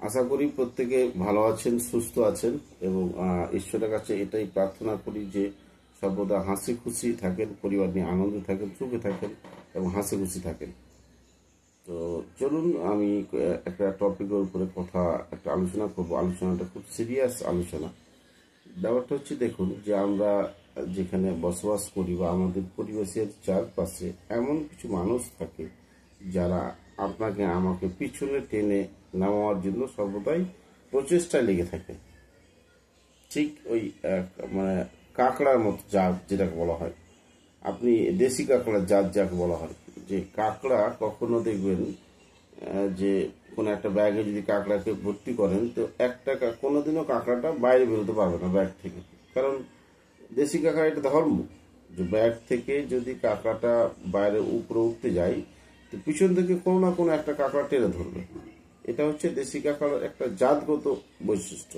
আশা করি প্রত্যেকে ভালো আছেন, সুস্থ আছেন এবং ঈশ্বরের কাছে এটাই প্রার্থনা করি যে সর্বদা হাসি খুশি থাকেন, পরিবার নিয়ে আনন্দে থাকেন, সুখে থাকেন এবং হাসি খুশি থাকেন। তো চলুন আমি একটা টপিকের উপরে একটা আলোচনা করব। আলোচনাটা খুব সিরিয়াস আলোচনা। ব্যাপারটা হচ্ছে, দেখুন যে আমরা যেখানে বসবাস করি বা আমাদের পরিবেশের চারপাশে এমন কিছু মানুষ থাকে যারা আপনাকে আমাকে পিছনে টেনে নেওয়ার জন্য সর্বদাই প্রচেষ্টায় লেগে থাকে। ঠিক ওই মানে কাঁকড়ার মতো জাত যেটাকে বলা হয়, আপনি দেশি কাঁকড়ার জাত যাকে বলা হয়, যে কাঁকড়া কখনো দেখবেন যে কোনো একটা ব্যাগে যদি কাঁকড়াকে ভর্তি করেন তো কোনোদিনও কাঁকড়াটা বাইরে বেরোতে পারবে না ব্যাগ থেকে। কারণ দেশি কাঁকড়া এটা ধর্ম, যে ব্যাগ থেকে যদি কাঁকড়াটা বাইরে উপরে উঠতে যায় তো পিছন থেকে কোনো না কোনো একটা কাঁকড়া টেনে ধরবে। এটা হচ্ছে দেশি কাঁকড়ার একটা জাতগত বৈশিষ্ট্য।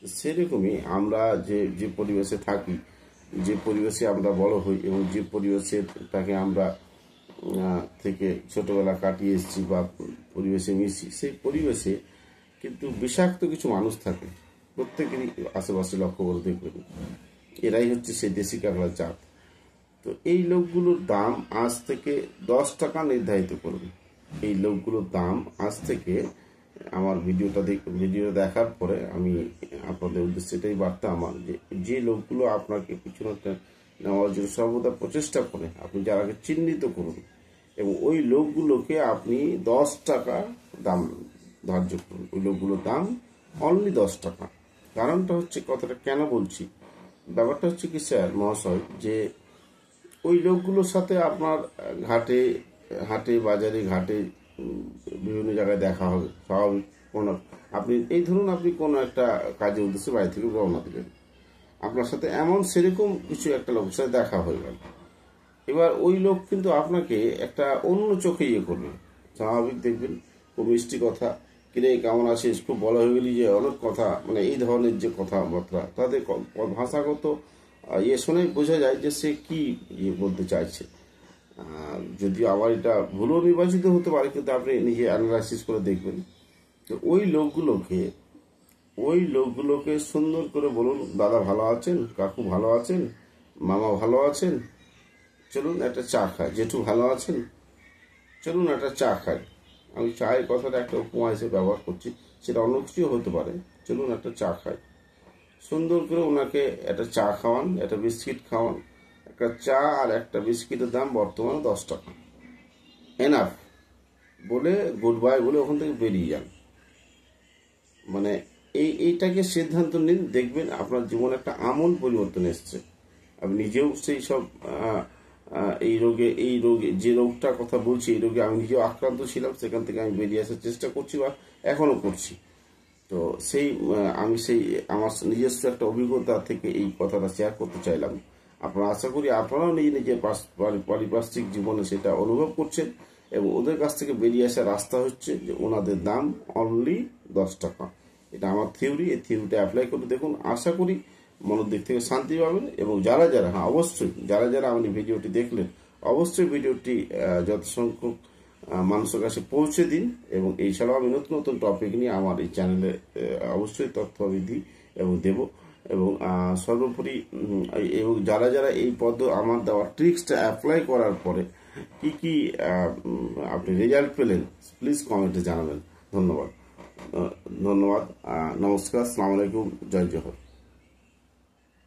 সেরকমই আমরা যে যে পরিবেশে থাকি, যে পরিবেশে আমরা বড় হই এবং যে পরিবেশে তাকে আমরা থেকে ছোটবেলা কাটিয়ে এসেছি বা পরিবেশে মিশি, সেই পরিবেশে কিন্তু বিষাক্ত কিছু মানুষ থাকে। প্রত্যেকেরই আশেপাশে লক্ষ্য করে দেখবেন, এরাই হচ্ছে সেই দেশি কাঁকড়ার জাত। তো এই লোকগুলোর দাম আজ থেকে 10 টাকা নির্ধারিত করুন। এই লোকগুলোর দাম আজ থেকে, আমার ভিডিও দেখার পরে আমি আপনাদের উদ্দেশ্যে এটাই বার্তা আমার, যে লোকগুলো আপনাকে পিছনে নেওয়ার জন্য সর্বদা প্রচেষ্টা করে, আপনি যারাকে চিহ্নিত করুন এবং ওই লোকগুলোকে আপনি 10 টাকা দাম ধার্য করুন। ওই লোকগুলোর দাম অনলি 10 টাকা। কারণটা হচ্ছে, কথাটা কেন বলছি, ব্যাপারটা হচ্ছে কি স্যার মহাশয়, যে ওই লোকগুলোর সাথে আপনার হাটে বাজারে বিভিন্ন জায়গায় দেখা হবে স্বাভাবিক। আপনি এই ধরুন, আপনি কোনো একটা কাজের উদ্দেশ্যে বাড়ি থেকে রওনা দিলেন, আপনার সাথে সেরকম কিছু একটা লোকের সাথে দেখা হয়ে গেল। এবার ওই লোক কিন্তু আপনাকে একটা অন্য চোখে করবে। স্বাভাবিক দেখবেন, খুব মিষ্টি কথা, কিরে কেমন আছিস, খুব বলা হয়ে গেলি, যে অনেক কথা, মানে এই ধরনের যে কথাবার্তা, তাদের ভাষাগত শুনেই বোঝা যায় যে সে কি বলতে চাইছে। যদিও আবার এটা ভুলও নির্বাচিত হতে পারে, কিন্তু আপনি নিজে অ্যানালাইসিস করে দেখবেন। তো ওই লোকগুলোকে সুন্দর করে বলুন, দাদা ভালো আছেন, কাকু ভালো আছেন, মামা ভালো আছেন, চলুন একটা চা খাই, জেঠু ভালো আছেন, চলুন একটা চা খাই। আমি চায়ের কথাটা একটা উপমা হিসেবে ব্যবহার করছি, সেটা অন্য কিছুও হতে পারে। চলুন একটা চা খাই। সুন্দর করে ওনাকে একটা চা খাওয়ান, একটা বিস্কিট খাওয়ান। একটা চা আর একটা বিস্কিটের দাম বর্তমানে 10 টাকা। এনাফ বলে গুড বাই বলে ওখান থেকে বেরিয়ে যান। মানে এইটাকে সিদ্ধান্ত নিন, দেখবেন আপনার জীবনে একটা আমূল পরিবর্তন এসছে। আমি নিজেও সেই সব এই রোগে যে রোগটার কথা বলছি, এই রোগে আমি নিজেও আক্রান্ত ছিলাম। সেখান থেকে আমি বেরিয়ে আসার চেষ্টা করছি বা এখনো করছি। তো আমি আমার নিজস্ব একটা অভিজ্ঞতা থেকে এই কথাটা শেয়ার করতে চাইলাম। আপনারা, আশা করি আপনারাও নিজের পারিপার্শ্বিক জীবনে সেটা অনুভব করছেন এবং ওদের কাছ থেকে বেরিয়ে আসার রাস্তা হচ্ছে যে ওনাদের দাম অনলি 10 টাকা। এটা আমার থিওরি। এই থিওরিটা অ্যাপ্লাই করে দেখুন, আশা করি মনের দিক থেকে শান্তি পাবেন। এবং যারা অবশ্যই যারা আপনি ভিডিওটি দেখলেন, অবশ্যই ভিডিওটি যত সংখ্যক মানুষের কাছে পৌঁছে দিন। এবং এছাড়াও আমি নতুন নতুন টপিক নিয়ে আমার এই চ্যানেলে অবশ্যই তথ্য আমি দিই এবং দেব। এবং সর্বোপরি এবং যারা এই আমার দেওয়া ট্রিক্সটা অ্যাপ্লাই করার পরে কি আপনি রেজাল্ট পেলেন, প্লিজ কমেন্টে জানাবেন। ধন্যবাদ। নমস্কার, আসসালামু আলাইকুম, জয় জোহর।